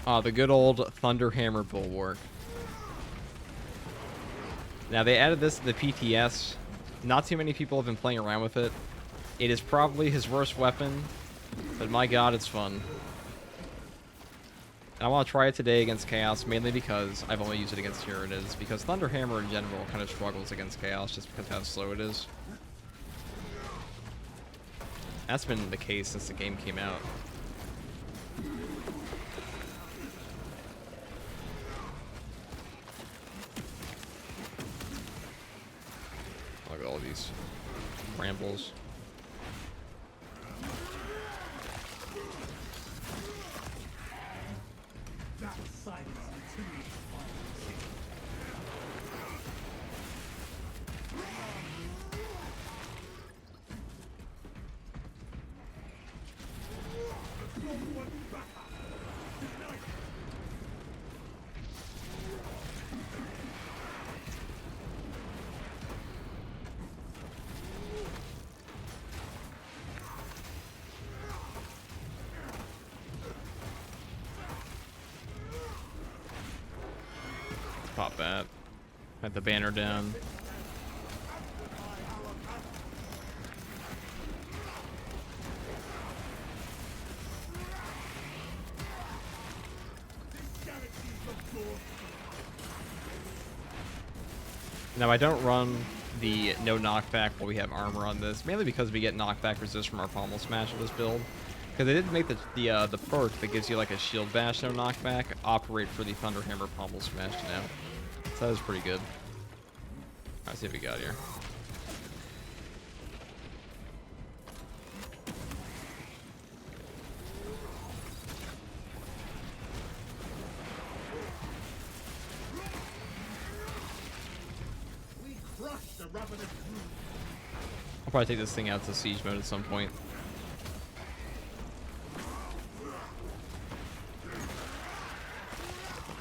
The good old Thunderhammer Bulwark. Now, they added this to the PTS. Not too many people have been playing around with it. It is probably his worst weapon, but my god, it's fun. And I want to try it today against Chaos, mainly because I've only used it against Tyranids, because Thunderhammer in general kind of struggles against Chaos just because of how slow it is. That's been the case since the game came out. Look at all these brambles. Pop that. Had the banner down. Now, I don't run the no knockback while we have armor on this, mainly because we get knockback resist from our Pommel Smash with this build. Because they did make the perk that gives you like a shield bash no knockback operate for the Thunderhammer Pommel Smash now. So that was pretty good. Let's see what we got here. I'll probably take this thing out to siege mode at some point.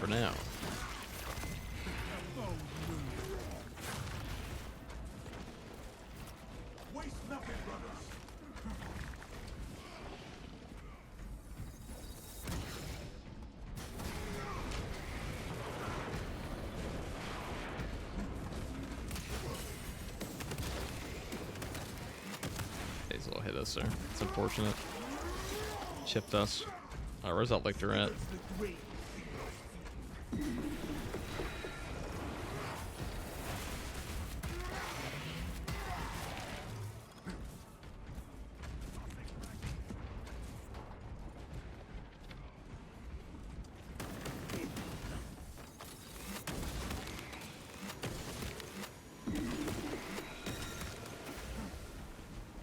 For now. Hazel will hit us there. It's unfortunate. Chipped us. Alright, where's that Lictor at?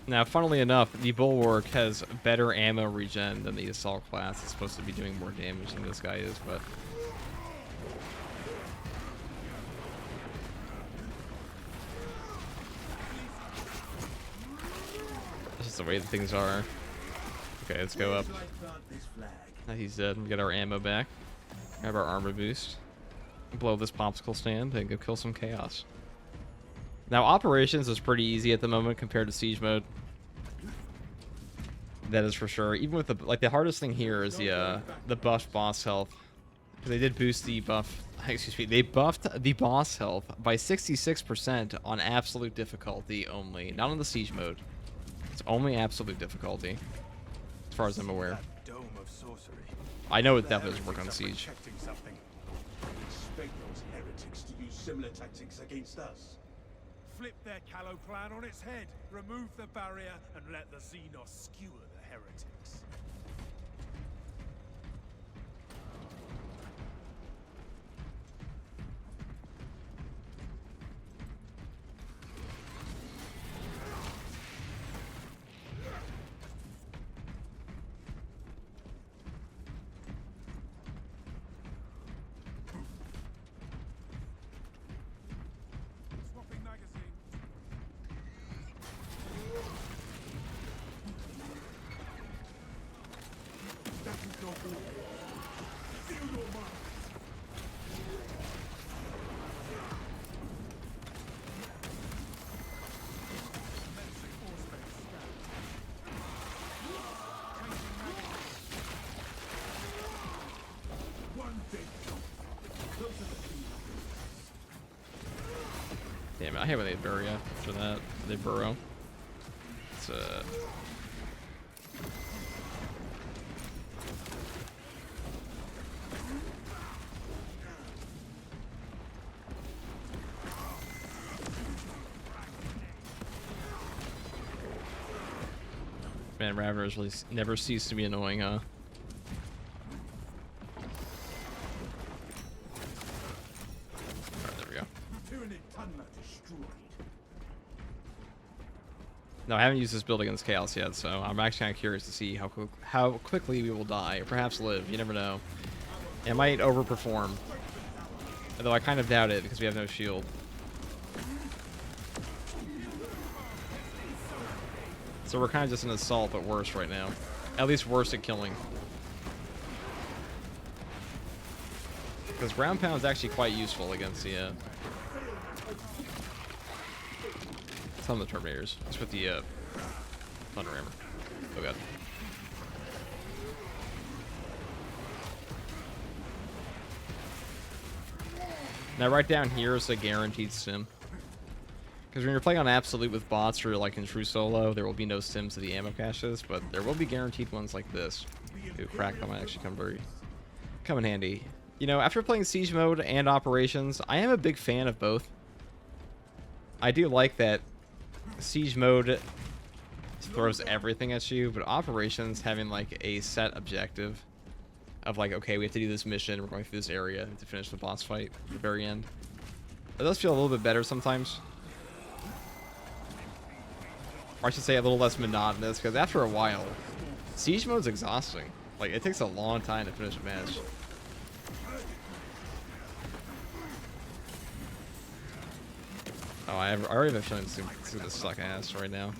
Now, funnily enough, the Bulwark has better ammo regen than the Assault class. It's supposed to be doing more damage than this guy is, but... that's just the way that things are. Okay, let's go up. Now he's dead. We get our ammo back. Grab our armor boost. Blow this popsicle stand and go kill some Chaos. Now, Operations is pretty easy at the moment compared to Siege mode. That is for sure. Even with the hardest thing here is the buff boss health. They did boost the buff. Excuse me. They buffed the boss health by 66% on absolute difficulty only, not on the Siege mode. It's only absolute difficulty, as far as I'm aware. I know it definitely doesn't work on Siege. Expect those heretics to use similar tactics against us. Flip their callow plan on its head, remove the barrier, and let the Xenos skewer the heretics. Swapping magazine. Damn it, I hate when they bury after that. They burrow. It's Man, Raveners really never cease to be annoying, huh? Alright, there we go. Tyranid Tunna destroyed. No, I haven't used this build against Chaos yet, so I'm actually kind of curious to see how quickly we will die, or perhaps live. You never know. It might overperform. Although I kind of doubt it, because we have no shield. So we're kind of just an assault, but worse right now. At least worse at killing. Because ground pound is actually quite useful against the some of the Terminators. Just with the Thunder Hammer. Oh god. Now right down here is a guaranteed sim. Because when you're playing on Absolute with bots or like in true solo, there will be no sims to the ammo caches, but there will be guaranteed ones like this. Ooh, crack, that might actually come in handy. You know, after playing Siege Mode and Operations, I am a big fan of both. I do like that Siege Mode throws everything at you, but Operations having like a set objective of like, okay, we have to do this mission, we're going through this area to finish the boss fight at the very end. It does feel a little bit better sometimes. Or I should say a little less monotonous, because after a while, Siege Mode's exhausting. Like, it takes a long time to finish a match. Oh, I already have a feeling it's gonna suck ass right now.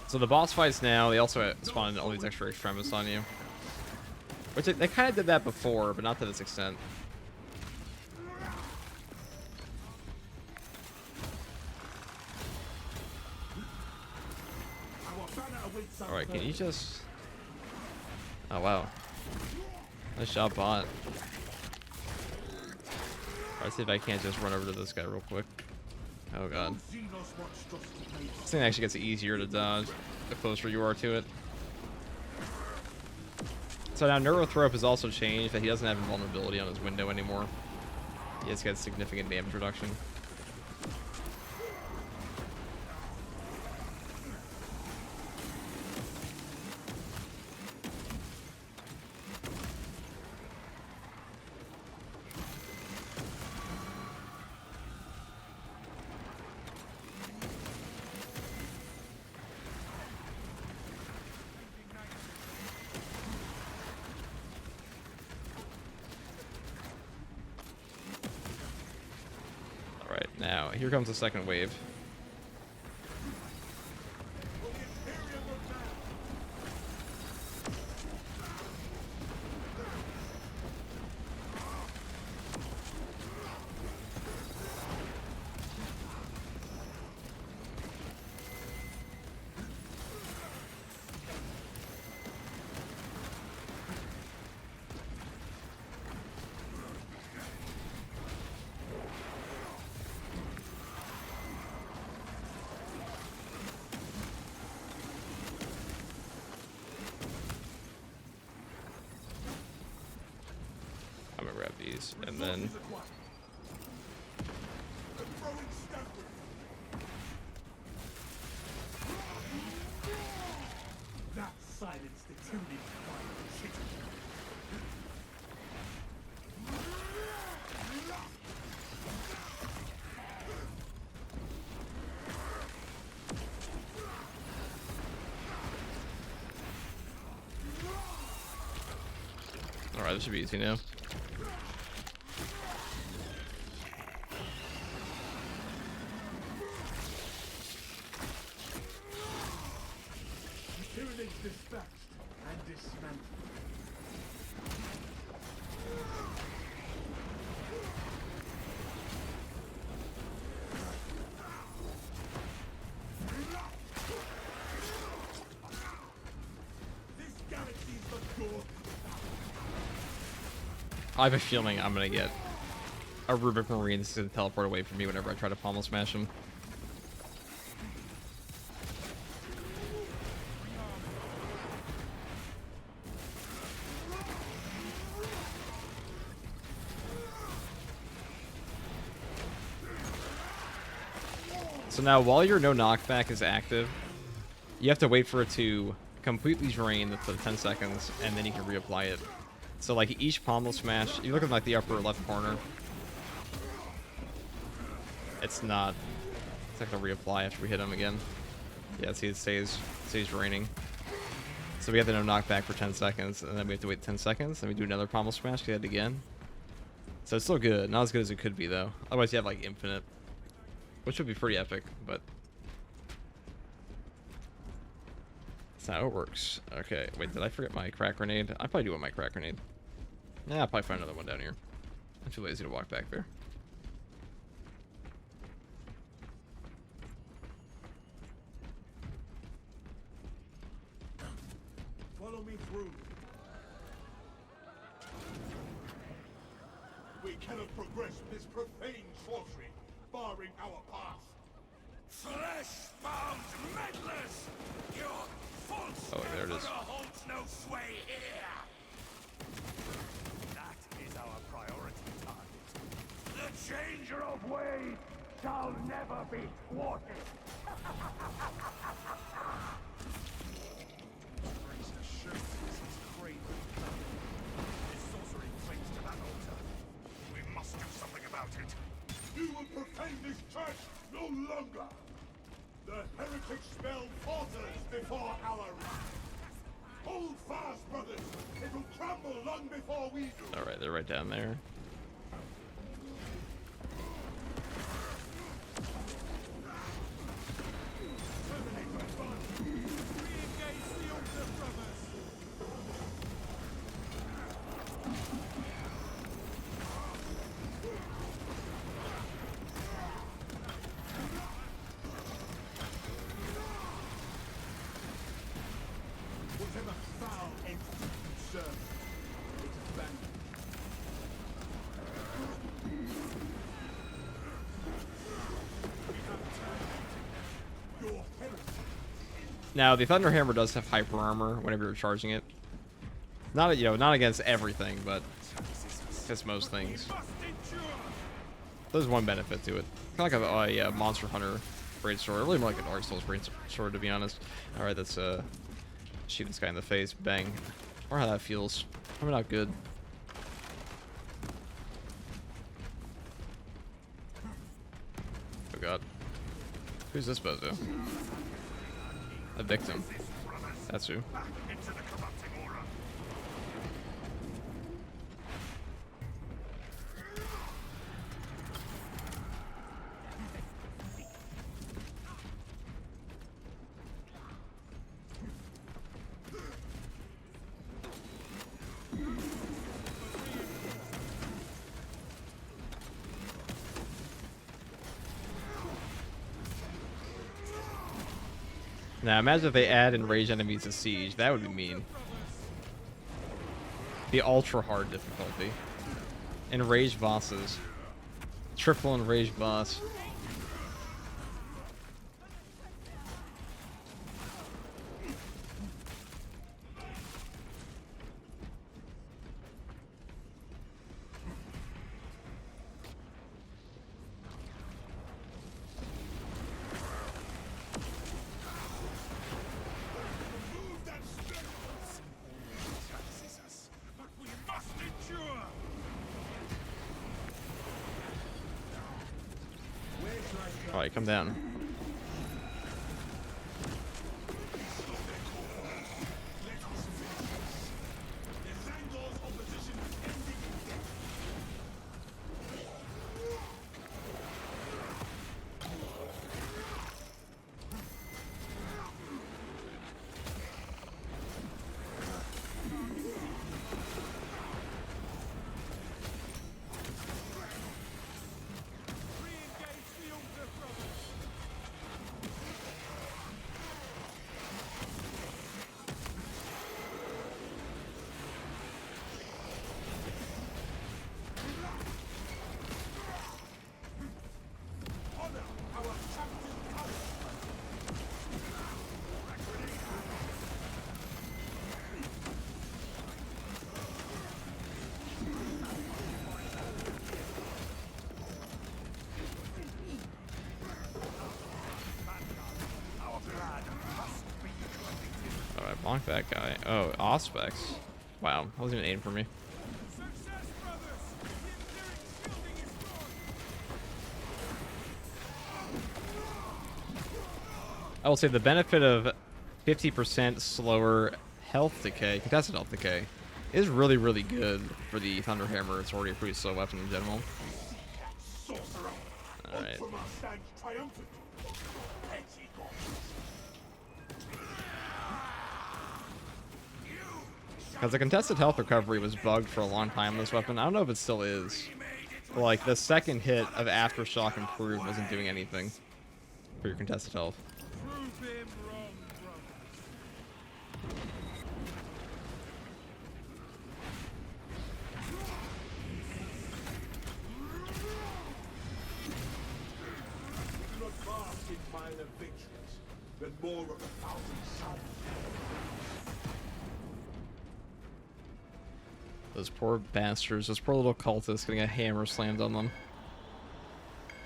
So the boss fights now, they also spawn all these extra extremists on you. Which they kind of did that before, but not to this extent. Alright, can you just... Oh, wow. Nice job, bot. Let's see if I can't just run over to this guy real quick. Oh, god. This thing actually gets easier to dodge the closer you are to it. So now Neurothrope has also changed that he doesn't have invulnerability on his window anymore. He has got significant damage reduction. Now, here comes the second wave. I'm gonna grab these, and then... That silenced the Tyranid fire. Alright, this should be easy now. dispatched and dismantled. This galaxy's the door. I have a feeling I'm gonna get a Rubik Marine that's gonna teleport away from me whenever I try to pommel smash him. So now, while your no knockback is active, you have to wait for it to completely drain for 10 seconds, and then you can reapply it. So like each pommel smash, you look at like the upper left corner. It's not gonna reapply after we hit him again. Yeah, see, it stays draining. So we have to no knockback for 10 seconds, and then we have to wait 10 seconds, then we do another pommel smash, get it again. So it's still good, not as good as it could be though. Otherwise you have like infinite. Which would be pretty epic, but that's not how it works. Okay, wait, did I forget my crack grenade? I probably do want my crack grenade. Yeah, I'll probably find another one down here. I'm too lazy to walk back there. Follow me through. We cannot progress this profane sorcery, barring our path. Flesh-bound meddlers! Your false Oh, there it is. holds no sway here. That is our priority target. The changer of ways shall never be thwarted. This sorcery clings to that altar. We must do something about it. You will profane this church no longer. The heretic spell falters before our wrath. Hold fast, brothers. It will crumble long before we do. Alright, they're right down there. Whatever foul entity you serve, it is abandoned. We have terminated your heresy. Now, the Thunder Hammer does have hyper armor whenever you're charging it. Not, you know, not against everything, but against most things. Must endure. There's one benefit to it. Kind of like a Monster Hunter braid sword. Really more like an Dark Souls braid sword, to be honest. Alright, let's shoot this guy in the face. Bang. Or how that feels. Probably not good. Oh god. Who's this bozo? A victim. That's who. Into the corrupting aura. Now imagine if they add enraged enemies to Siege. That would be mean. The ultra hard difficulty. Enraged bosses. Triple enraged boss. Move that spirit. Taxes us, but we must endure. Where should I go? Alright, come down. Zangor's opposition is ending in death. Bonk that guy. Oh, Auspex. Wow, that wasn't even aiming for me. I will say the benefit of 50% slower health decay, contested health decay, is really, really good for the Thunderhammer. It's already a pretty slow weapon in general. Alright. Because the contested health recovery was bugged for a long time in this weapon. I don't know if it still is. But like, the second hit of Aftershock Improved wasn't doing anything for your contested health. More of a thousand suns. Those poor bastards, those poor little cultists getting a hammer slammed on them.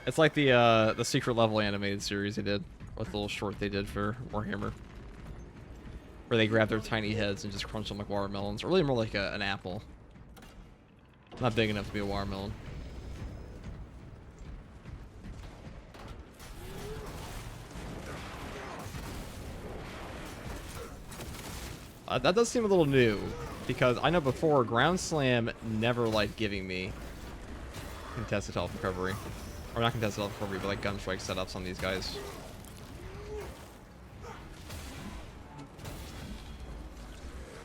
It's like the secret level animated series they did, with the little short they did for Warhammer, where they grab their tiny heads and just crunch them like watermelons, or really more like an apple. Not big enough to be a watermelon. That does seem a little new, because I know before, Ground Slam never liked giving me contested health recovery. Or not contested health recovery, but like gunstrike setups on these guys.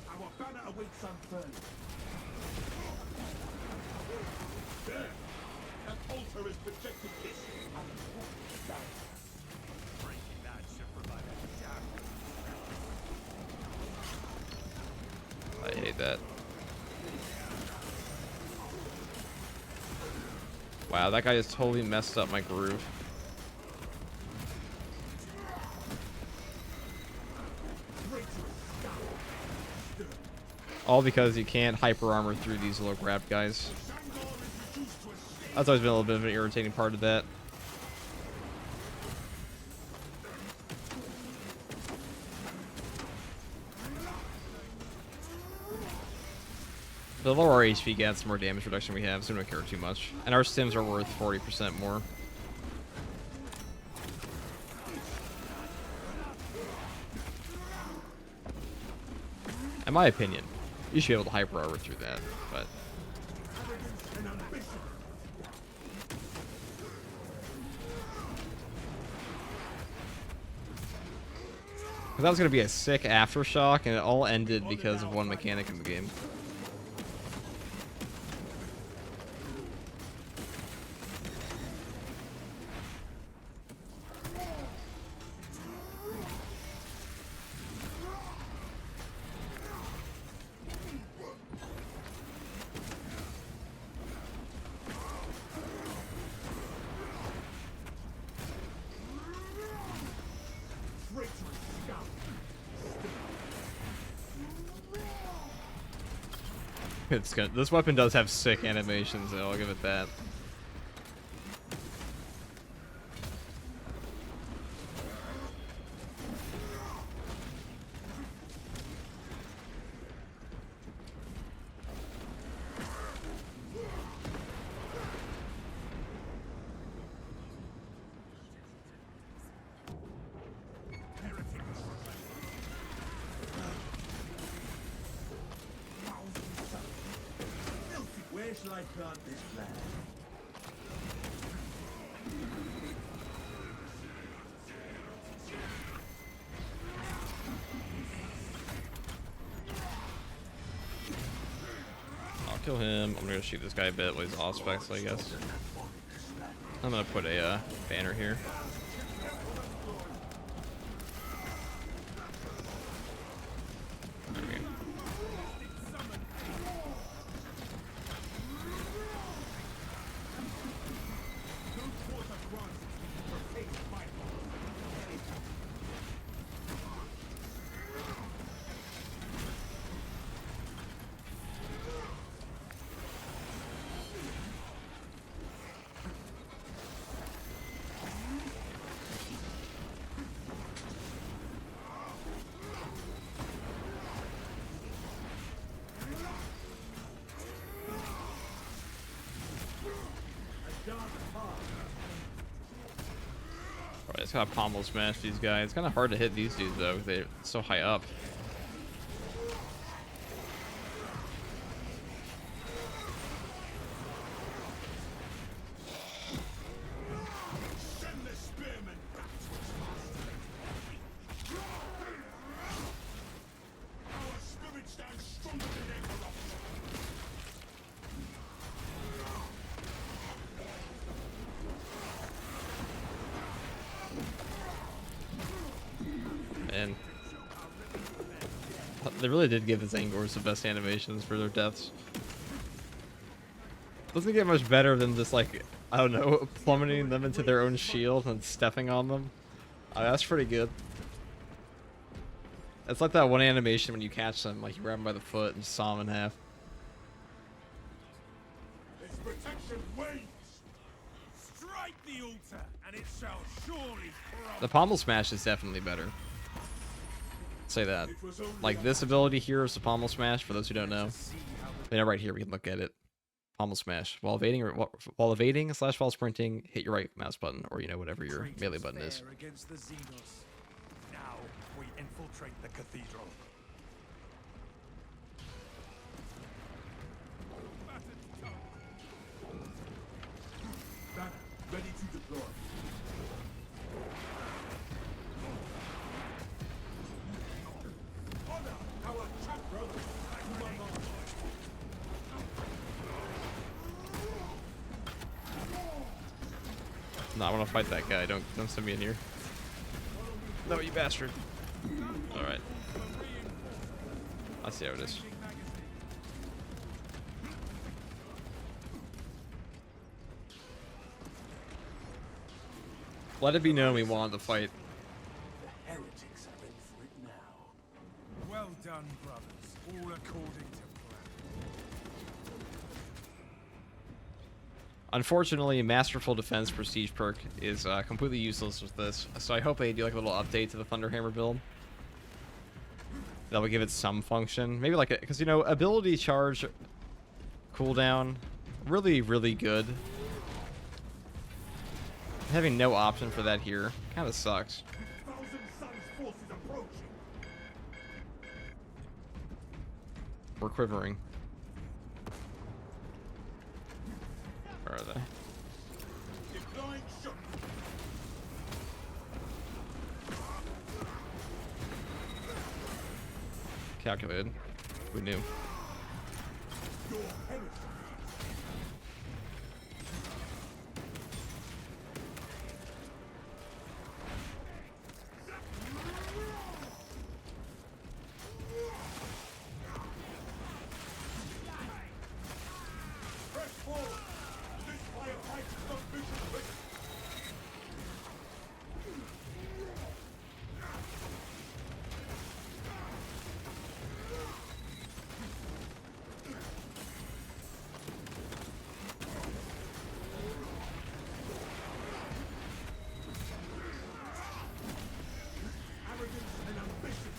Our banner awaits unfurled. There! That altar is projecting this. Breaking that should provide a shadow. I hate that. Wow, that guy just totally messed up my groove. All because you can't hyper armor through these little grab guys. That's always been a little bit of an irritating part of that. The lower our HP gets, the more damage reduction we have, so we don't care too much. And our stims are worth 40% more. In my opinion, you should be able to hyper armor through that, but... that was going to be a sick aftershock, and it all ended because of one mechanic in the game. It's good. This weapon does have sick animations, though. I'll give it that. Kill him. I'm gonna shoot this guy a bit with his Auspex, I guess. I'm gonna put a banner here. There we go. It's got Pommel smash these guys. It's kind of hard to hit these dudes though. They're so high up. Send the spearman back to its master. Our spirit stands stronger than their corruption. And they really did give the Zangors the best animations for their deaths. Doesn't get much better than just like, I don't know, plummeting them into their own shield and stepping on them. That's pretty good. It's like that one animation when you catch them, like you grab them by the foot and saw them in half. Its protection wanes. Strike the altar, and it shall surely crumble. The Pommel Smash is definitely better. Say that. Like this ability here is the Pommel Smash, for those who don't know. Yeah, right here we can look at it. Pommel Smash. While evading or while evading / while sprinting, hit your right mouse button or whatever your melee button is. Against the Xenos. Now we infiltrate the cathedral. Banner, ready to deploy. Honor our champ brother. To my march. No, I want to fight that guy. Don't send me in here. No, you bastard. All right. I see how it is. Let it be known we wanted to fight. The heretics are in for it now. Well done, brothers. All according to plan. Unfortunately, Masterful Defense Prestige perk is completely useless with this, so I hope they do like a little update to the Thunderhammer build. That will give it some function. Maybe like, because ability charge cooldown, really good. Having no option for that here kind of sucks. Thousand Suns forces approaching. We're quivering. Where are they? Deploying shock. Calculated. We knew. Your heresy. Press forward. This firefight is not mission ready. Arrogance and ambition.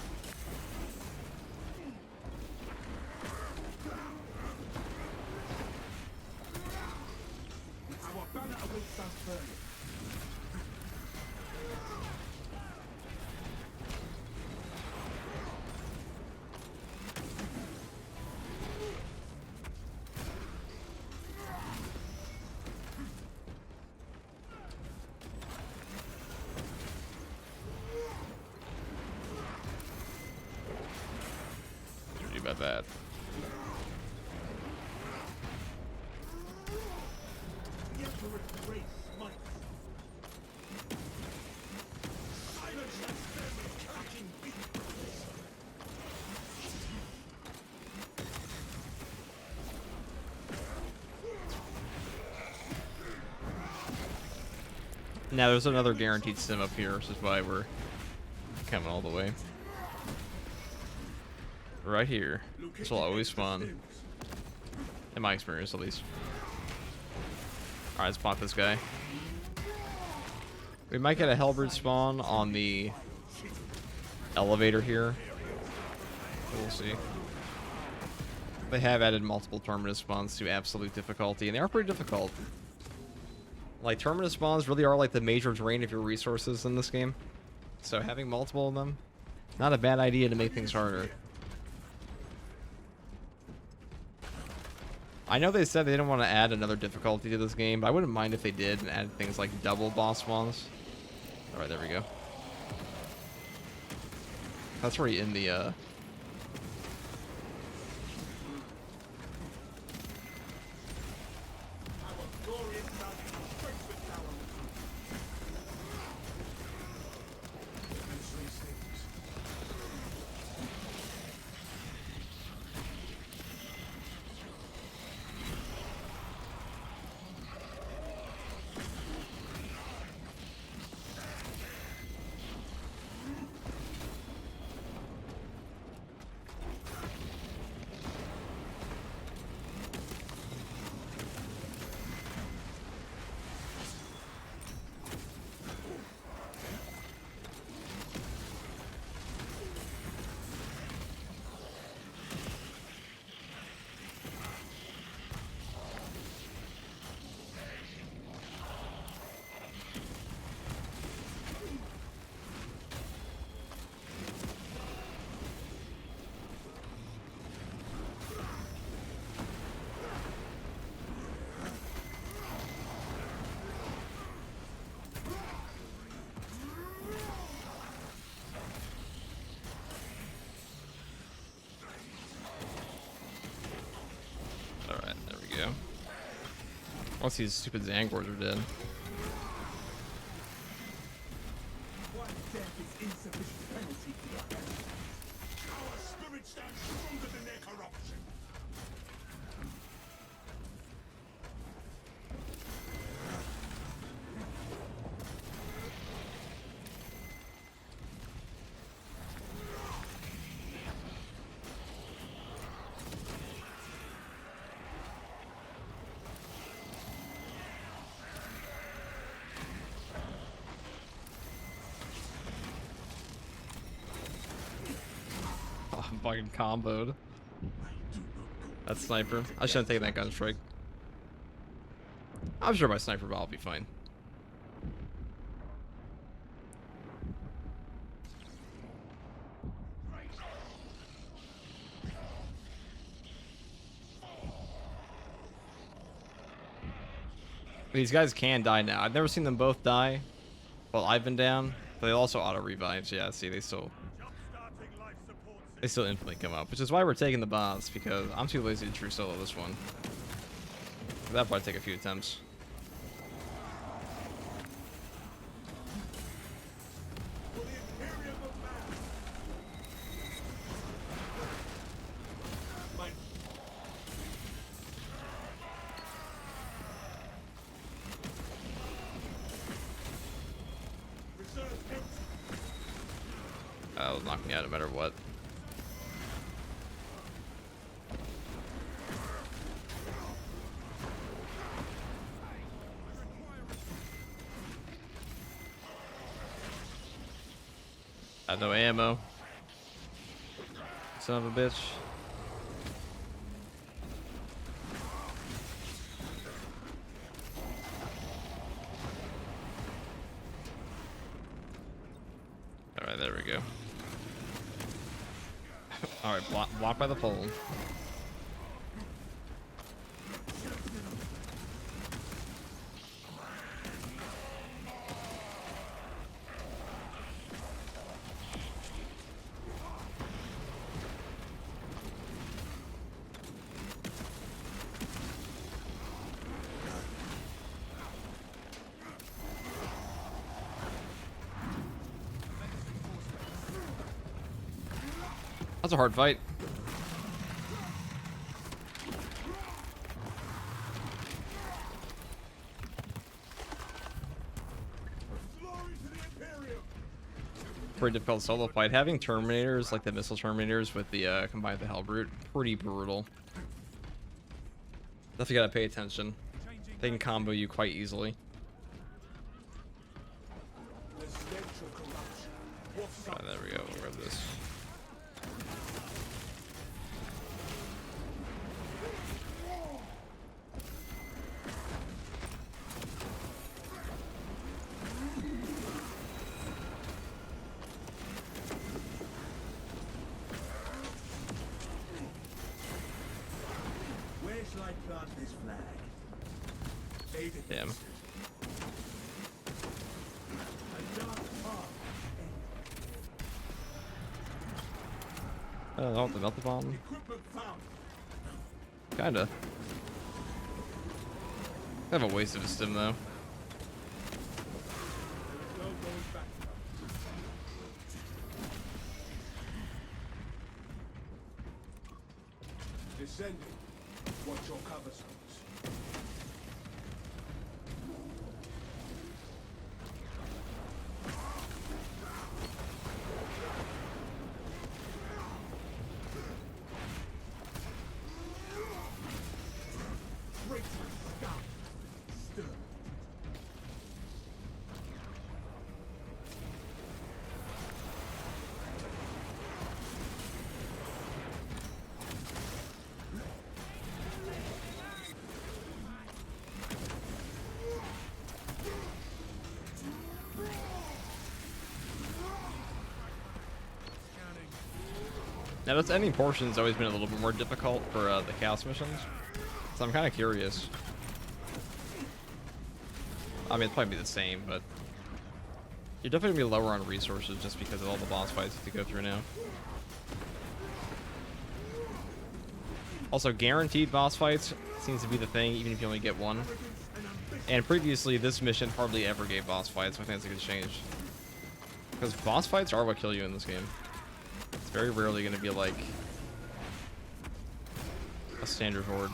Our banner awaits us further. What do about that? The Emperor's grace smites. Silence that spearman cracking beat. Now there's another guaranteed sim up here, which is why we're coming all the way. Right here. This will always spawn. In my experience, at least. Alright, let's pop this guy. We might get a Helbrute spawn on the elevator here. We'll see. They have added multiple terminus spawns to absolute difficulty, and they are pretty difficult. Like, terminus spawns really are like the major drain of your resources in this game. So having multiple of them, not a bad idea to make things harder. I know they said they didn't want to add another difficulty to this game, but I wouldn't mind if they did and added things like double boss spawns. Alright, there we go. That's already in the, Our glorious mountain strikes the tower. Immensely saves. alright, there we go. Once these stupid Zangors are dead. One death is insufficient penalty for your enemies. Our spirit stands stronger than their corruption. Oh, I'm fucking comboed. That sniper. I shouldn't take that gun strike. I'm sure my sniper ball will be fine. These guys can die now. I've never seen them both die while I've been down. But they also auto revives. Yeah, see, they still instantly come up, which is why we're taking the boss, because I'm too lazy to true solo this one. That'll probably take a few attempts. For the Imperium of Man. My reserve empty. That'll knock me out no matter what. I have no ammo. Son of a bitch. Alright, there we go. Alright, block by the pole. That's a hard fight. Glory to the Imperium. Pretty difficult solo fight. Having Terminators, like the missile Terminators with the combined with the Helbrute, pretty brutal. Definitely gotta pay attention. They can combo you quite easily. The stench of corruption. What's Alright, there we go. We'll grab this. Damn. Oh, the melt the bomb. Kinda. Kind of a waste of a stim though. Descending. Watch your cover zones. Now, this ending portion's always been a little bit more difficult for the chaos missions, so I'm kind of curious. I mean, it'll probably be the same, but you're definitely gonna be lower on resources just because of all the boss fights to go through now. Also, guaranteed boss fights seems to be the thing, even if you only get one. And previously, this mission hardly ever gave boss fights, so I think it's a good change. Because boss fights are what kill you in this game. It's very rarely going to be like a standard horde.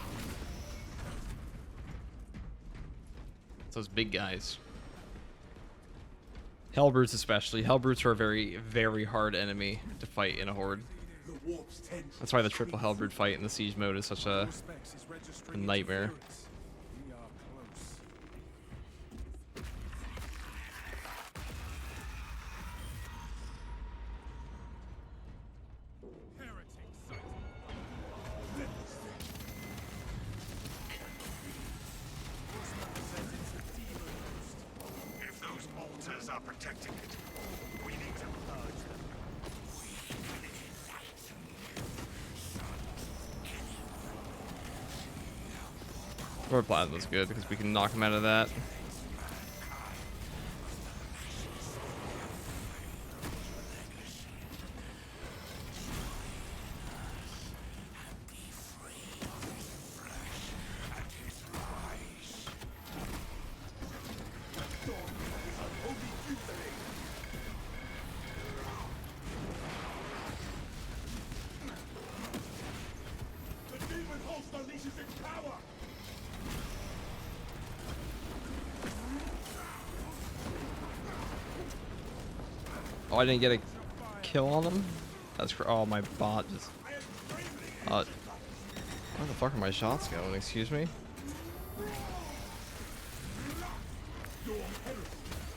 It's those big guys. Helbrutes especially. Helbrutes are a very, very hard enemy to fight in a horde. That's why the triple Helbrute fight in the siege mode is such a nightmare. If those altars are protecting it, we need to purge them. Lord Plasma's good because we can knock him out of that. The demon host unleashes its power! Oh, I didn't get a kill on him? That's oh, my bot just... where the fuck are my shots going? Excuse me?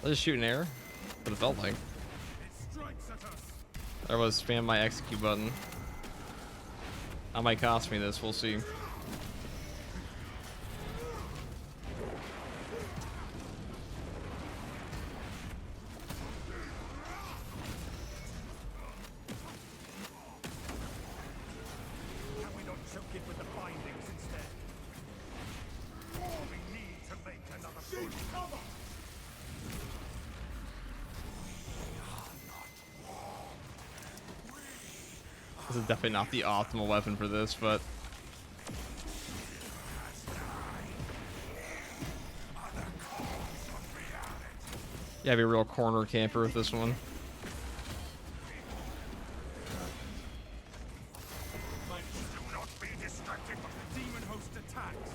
I just shoot an air? What it felt like. There was spam my execute button. That might cost me this, we'll see. This is definitely not the optimal weapon for this, but... yeah, be a real corner camper with this one. Do not be distracted by the demon host attacks.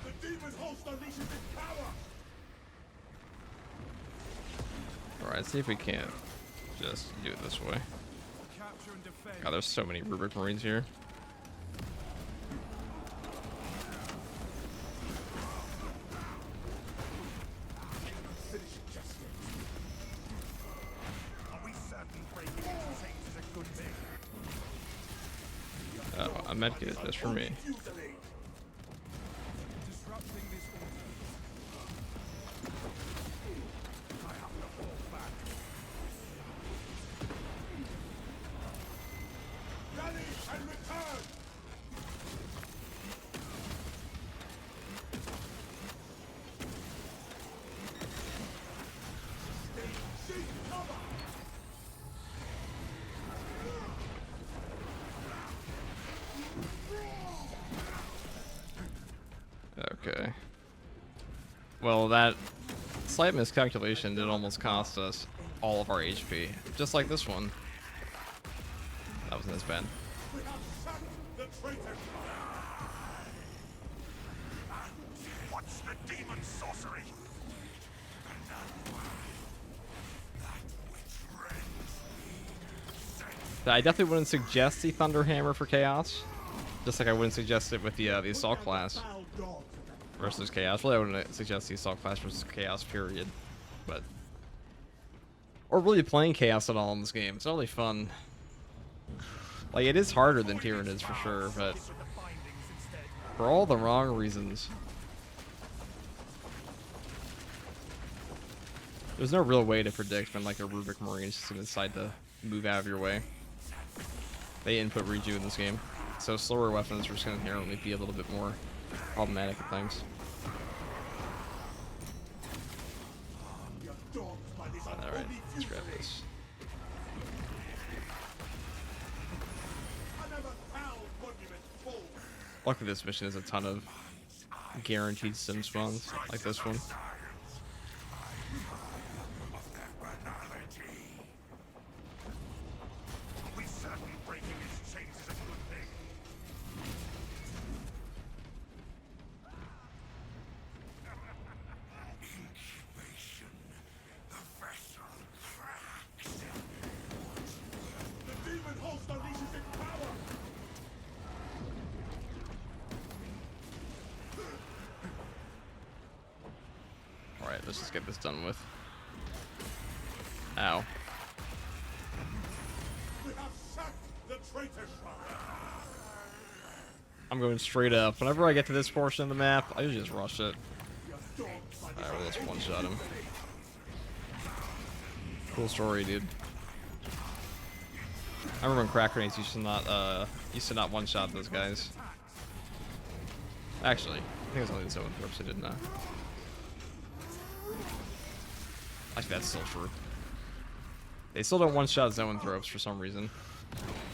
The demon host unleashes its power. Alright, see if we can't just do it this way. God, there's so many Rubric Marines here. Are we certain breaking into things is a good thing? Oh, a medkit just for me. Disrupting this altar. I have to fall back. Rally and return! Seek cover! Okay. Well, that slight miscalculation did almost cost us all of our HP. Just like this one. That wasn't as bad. We have sacked the traitor! What's the demon sorcery? I definitely wouldn't suggest the Thunder Hammer for Chaos. Just like I wouldn't suggest it with the Assault class Foul dogs. versus Chaos. Really, I wouldn't suggest the Assault class versus Chaos, period. But... Or really playing Chaos at all in this game. It's not really fun. Like, it is harder than Tyranids for sure, but... For all the wrong reasons. There's no real way to predict when, like, a Rubric Marine is just gonna decide to move out of your way. They input reju in this game. So slower weapons are just going to inherently be a little bit more problematic at times. You're dogged by this Alright, unholy let's grab fusillade. this. Another foul monument falls. Luckily this mission has a ton of guaranteed sim spawns, like this one. We certain breaking its chains is a good thing. Incubation. The vessel cracks. The demon host unleashes its power. Alright, let's just get this done with. Ow. We have sacked the traitor shrine. I'm going straight up. Whenever I get to this portion of the map, I usually just rush it. You're dogged by this Alright, well, let's unholy one-shot him. fusillade. Cool story, dude. I remember in crack grenades used to not one-shot those guys. Actually, I think it was only the Zoanthropes I didn't. Actually, that's still true. They still don't one-shot Zoanthropes for some reason,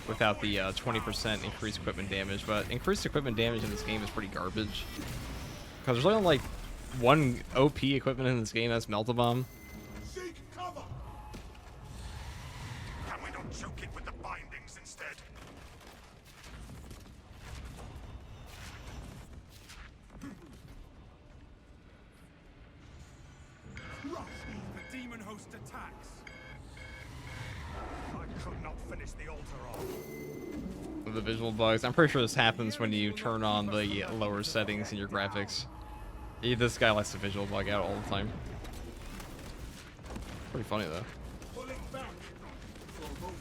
without the 20% increased equipment damage. But increased equipment damage in this game is pretty garbage, because there's only like one OP equipment in this game. That's Melt-A-Bomb. Seek cover. Can we not choke it with the bindings instead? The demon host attacks. I could not finish the altar off. With the visual bugs, I'm pretty sure this happens when you turn on the lower settings in your graphics. This guy likes the visual bug out all the time. Pretty funny though. Pulling back for a moment.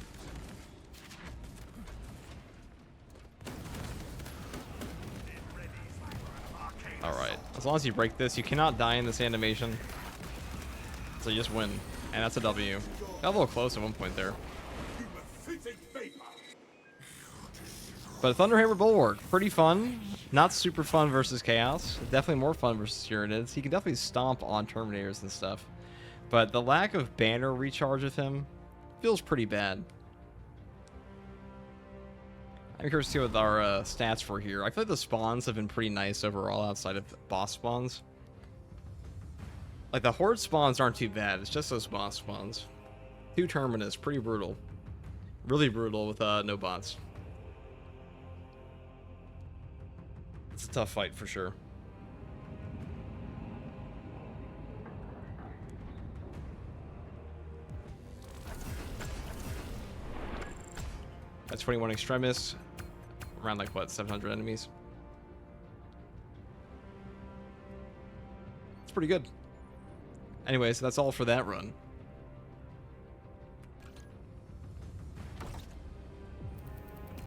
Alright, as long as you break this, you cannot die in this animation. So you just win. And that's a W. Got a little close at one point there. You were fleeting vapor. But Thunderhammer Bulwark, pretty fun. Not super fun versus Chaos. Definitely more fun versus Tyranids. He can definitely stomp on Terminators and stuff. But the lack of banner recharge of him feels pretty bad. I'm curious to see what our stats were here. I feel like the spawns have been pretty nice overall outside of boss spawns. Like, the Horde spawns aren't too bad. It's just those boss spawns. 2 Terminus, pretty brutal. Really brutal with no bots. It's a tough fight for sure. That's 21 Extremis. Around like what, 700 enemies? It's pretty good. Anyways, that's all for that run.